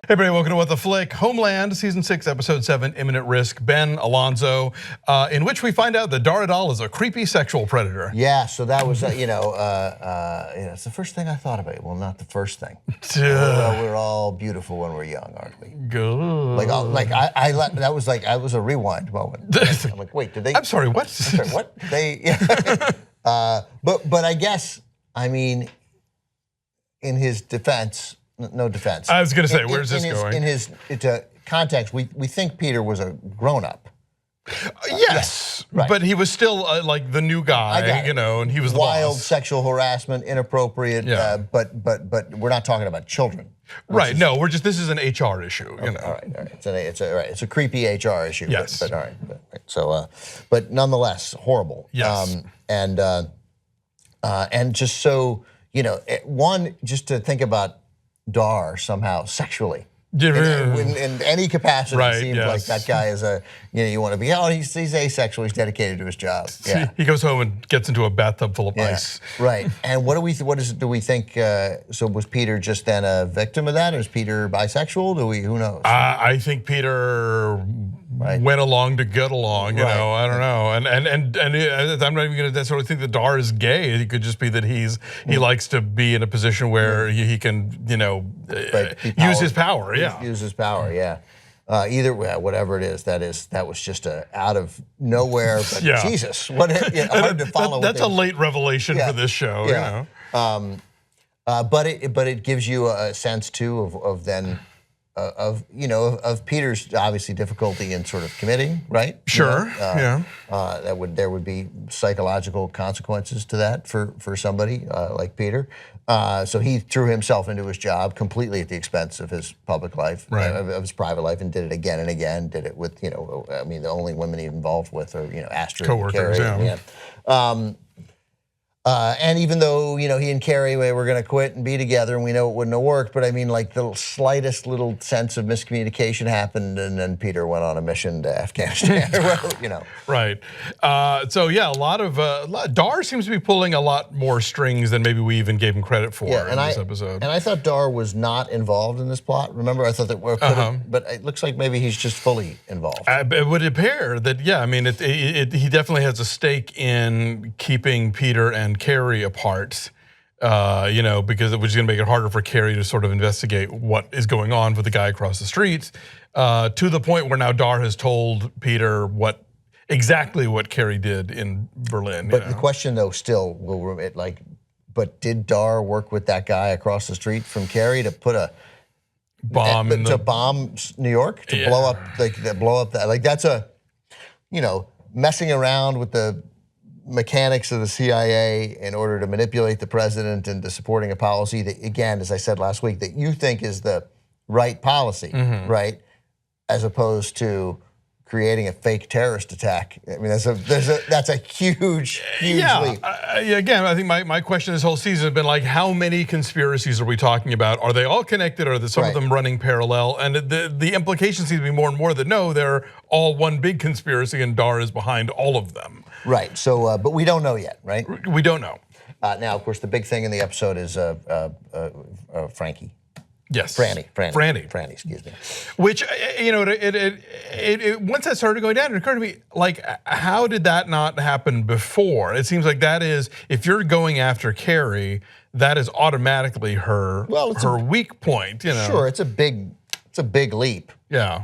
Hey everybody, welcome to What the Flick. Homeland, Season 6, Episode 7, Imminent Risk, Ben, Alonso, in which we find out that Dar Adal is a creepy sexual predator. Yeah, so that was, it's the first thing I thought about. Well, not the first thing. We're all beautiful when we're young, aren't we? Good. That was a rewind moment. I'm like, wait, did they? I'm sorry, what? I'm sorry, what? But I guess, I mean, in his defense, no defense. I was going to say, where's this going? In his context, we think Peter was a grown-up. Yes, right. But he was still like the new guy, and he was the wild boss. Sexual harassment, inappropriate. Yeah. But we're not talking about children. Right? No, this is an HR issue. All right. It's a creepy HR issue. Yes. But all right. So, but nonetheless, horrible. Yes. And just so one, just to think about Dar somehow sexually. In any capacity, right, it seems like that guy is you want to be, he's asexual, he's dedicated to his job. Yeah. He goes home and gets into a bathtub full of ice. Right, and do we think, so was Peter just then a victim of that, or is Peter bisexual? Who knows? I think Peter went along to get along, I don't know. And I'm not even gonna necessarily think that Dar is gay. It could just be that he likes to be in a position where he can, use his power, Use his power, either way, whatever it is, that was just out of nowhere. But Jesus, hard to follow. That's a late revelation for this show. But it gives you a sense too of Peter's obviously difficulty in sort of committing, right? Sure. There would be psychological consequences to that for somebody like Peter. So he threw himself into his job completely at the expense of his public life, of his private life, and did it again and again. Did it with the only women he involved with are Astrid, coworkers, Carrie, and even though he and Carrie were going to quit and be together, and we know it wouldn't have worked, but I mean, like the slightest little sense of miscommunication happened, and then Peter went on a mission to Afghanistan. Right. So a lot of Dar seems to be pulling a lot more strings than maybe we even gave him credit for in this episode. And I thought Dar was not involved in this plot. Remember, I thought that but it looks like maybe he's just fully involved. It would appear that he definitely has a stake in keeping Peter and Carrie apart, because it was going to make it harder for Carrie to sort of investigate what is going on with the guy across the street, to the point where now Dar has told Peter exactly what Carrie did in Berlin. But the question though still but did Dar work with that guy across the street from Carrie to put a bomb bomb New York, to blow up that that's messing around with the mechanics of the CIA in order to manipulate the president into supporting a policy that, again, as I said last week, that you think is the right policy, right? As opposed to creating a fake terrorist attack. I mean, that's a huge leap. Again, I think my question this whole season has been like, how many conspiracies are we talking about? Are they all connected? Are some of them running parallel? And the implication seems to be more and more that no, they're all one big conspiracy, and Dar is behind all of them. Right. So, but we don't know yet, right? We don't know. Now, of course, the big thing in the episode is Frankie. Yes. Franny, excuse me. Which, once that started going down, it occurred to me, like, how did that not happen before? It seems like that is, if you're going after Carrie, that is automatically her weak point. Sure, it's a big leap. Yeah.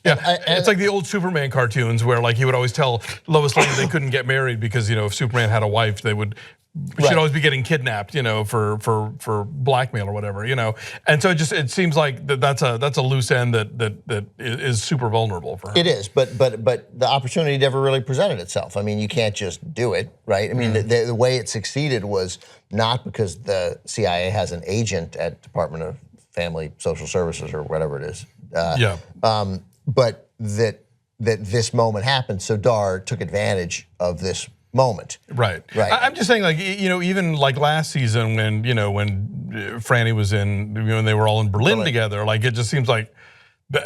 It's like the old Superman cartoons where he would always tell Lois Lane they couldn't get married because if Superman had a wife, she'd always be getting kidnapped, for blackmail or whatever, And so it seems like that's a loose end that is super vulnerable for her. It is, but the opportunity never really presented itself. I mean, you can't just do it, right? I mean, the way it succeeded was not because the CIA has an agent at Department of Family Social Services or whatever it is. But that this moment happened, so Dar took advantage of this moment. Right. I'm just saying, even last season when Franny was when they were all in Berlin together, it just seems like there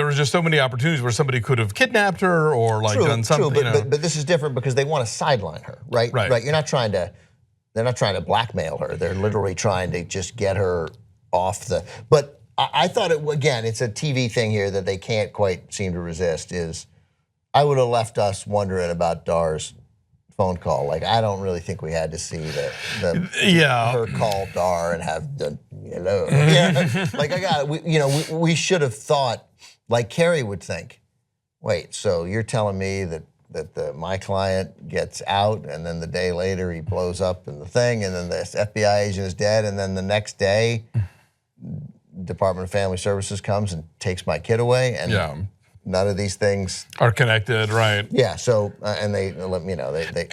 was just so many opportunities where somebody could have kidnapped her or done something. True, but this is different because they want to sideline her, right? Right. You're not trying to they're not trying to blackmail her. They're literally trying to just get her off the. But I thought again, it's a TV thing here that they can't quite seem to resist. Is I would have left us wondering about Dar's phone call. Like, I don't really think we had to see her call Dar and have the hello. Yeah. Like, we should have thought, like Carrie would think, wait, so you're telling me that my client gets out and then the day later he blows up in the thing and then the FBI agent is dead and then the next day Department of Family Services comes and takes my kid away and none of these things are connected, right? Yeah. So and they let me know they.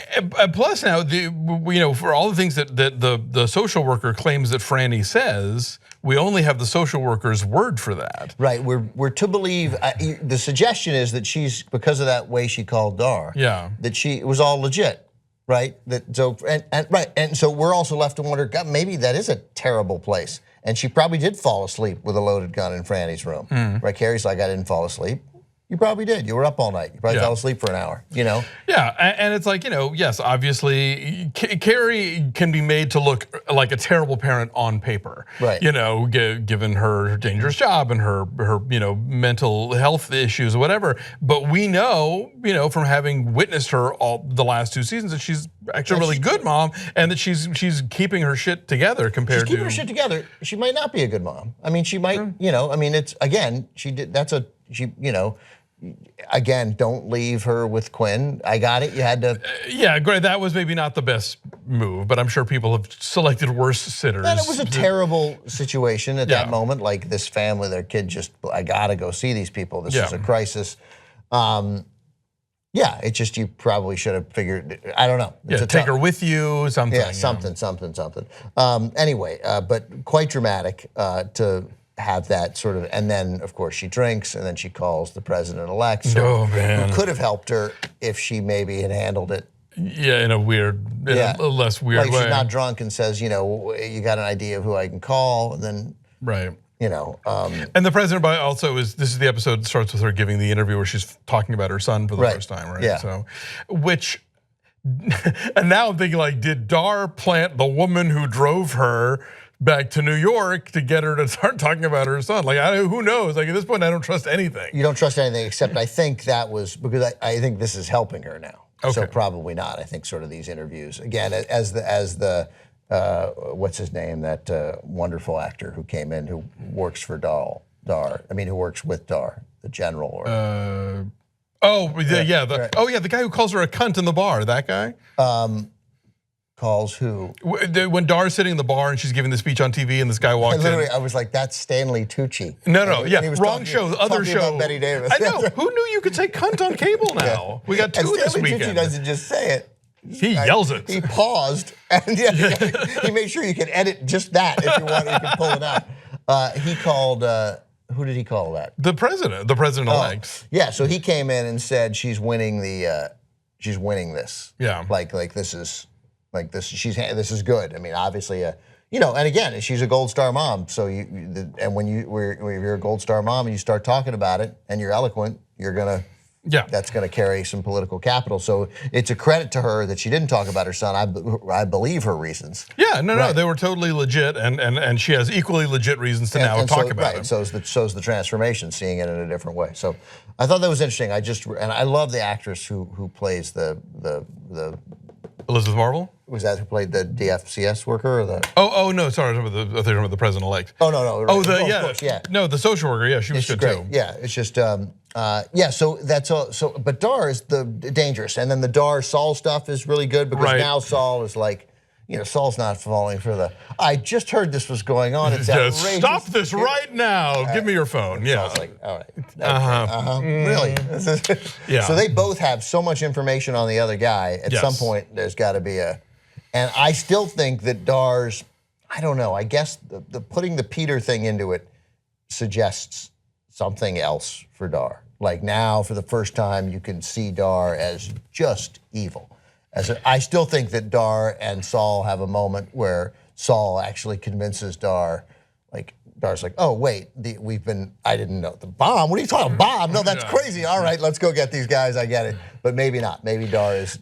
Plus now, for all the things that the social worker claims that Franny says, we only have the social worker's word for that. Right. We're to believe. The suggestion is that she's because of that way she called Dar. Yeah. That it was all legit, right? And so we're also left to wonder, God, maybe that is a terrible place. And she probably did fall asleep with a loaded gun in Franny's room. Right? Carrie's like, I didn't fall asleep. You probably did. You were up all night. You probably fell asleep for an hour, Yeah, and it's like, yes, obviously, Carrie can be made to look like a terrible parent on paper. Right. Given her dangerous job and her mental health issues or whatever. But we know, from having witnessed her all the last 2 seasons that she's actually a really good mom and that she's keeping her shit together compared to. She's keeping her shit together. She might not be a good mom. I mean, she might, it's, again, again, don't leave her with Quinn. I got it. You had to. Yeah, great. That was maybe not the best move, but I'm sure people have selected worse sitters. And it was a terrible situation at that moment. Like this family, their kid I gotta go see these people. This is a crisis. It's just you probably should have figured. I don't know. Take her with you. Something. Yeah, something. Anyway, but quite dramatic to have that sort of, and then of course she drinks, and then she calls the president-elect. So who could have helped her if she maybe had handled it. Yeah, in a less weird way. Like she's not drunk and says, you got an idea of who I can call, and then right. And the president this is the episode that starts with her giving the interview where she's talking about her son for the first time, right? Yeah. So, and now I'm thinking like, did Dar plant the woman who drove her back to New York to get her to start talking about her son? Like, who knows? Like at this point, I don't trust anything. You don't trust anything except I think that was because I think this is helping her now. Okay. So probably not. I think sort of these interviews again as the what's his name, that wonderful actor who came in who works for Dar. Who works with Dar, the general. Or the guy who calls her a cunt in the bar. That guy. Calls who? When Dar's sitting in the bar and she's giving the speech on TV and this guy walks in. I was like, that's Stanley Tucci. No, wrong show, other show. About Betty Davis. I know, who knew you could say cunt on cable now? Yeah. We got two this weekend. Tucci doesn't just say it. He yells it. He paused and he made sure you can edit just that if you want, you can pull it out. He called, who did he call that? The president-elect. Yeah, so he came in and said she's winning she's winning this. Yeah. Like this is good. I mean, obviously, and again, she's a Gold Star mom. So when you're a Gold Star mom and you start talking about it and you're eloquent, that's gonna carry some political capital. So it's a credit to her that she didn't talk about her son. I believe her reasons. Yeah, no, they were totally legit, and she has equally legit reasons to now talk about it. So is the transformation, seeing it in a different way. So I thought that was interesting. And I love the actress who plays the Elizabeth Marvel? Was that who played the DFCS worker or the? Oh no, sorry, I'm talking about the president-elect. Oh no. Right. Of course, yeah. No, the social worker, she was good great. too. Yeah, it's just so that's all. So, but Dar is the dangerous, and then the Dar Saul stuff is really good because now Saul is like, Saul's not falling for the. I just heard this was going on. It's outrageous. Stop this right now. Give me your phone. Yeah. Saul's like, all right. Really? Yeah. So they both have so much information on the other guy. At some point, there's got to be and I still think that Dar's, I don't know, I guess the putting the Peter thing into it suggests something else for Dar. Like now, for the first time, you can see Dar as just evil. I still think that Dar and Saul have a moment where Saul actually convinces Dar, Dar's like, oh wait, I didn't know, the bomb, what are you talking about, bomb? No, that's crazy, all right, let's go get these guys, I get it. but maybe not. Maybe Dar is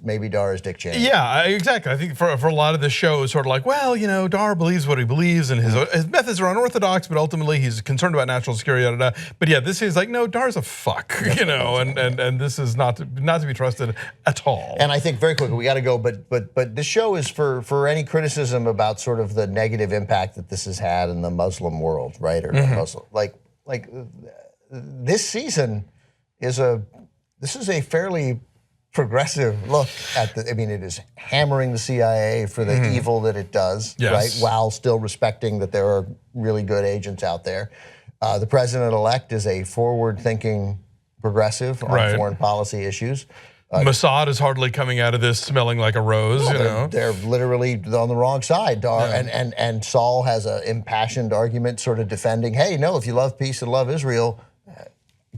Dick Cheney. Yeah, exactly. I think for a lot of the show, it's sort of like, well, you know, Dar believes what he believes, and his methods are unorthodox, but ultimately he's concerned about national security. Da, da, da. But yeah, this is like, no, Dar's a fuck, you know, and this is not to be trusted at all. And I think very quickly we got to go, but this show is for any criticism about sort of the negative impact that this has had in the Muslim world, right? Or Muslim, like this season is a fairly progressive look at the. I mean, it is hammering the CIA for the evil that it does, right? While still respecting that there are really good agents out there. The president-elect is a forward-thinking progressive on foreign policy issues. Mossad is hardly coming out of this smelling like a rose. You know? They're literally on the wrong side. And Saul has an impassioned argument sort of defending, hey, no, if you love peace and love Israel,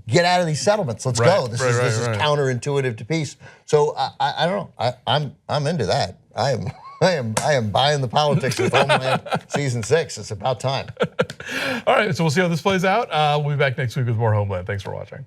get out of these settlements. Let's go. This is counterintuitive to peace. So I don't know. I'm into that. I am buying the politics of Homeland season 6. It's about time. All right, so we'll see how this plays out. We'll be back next week with more Homeland. Thanks for watching.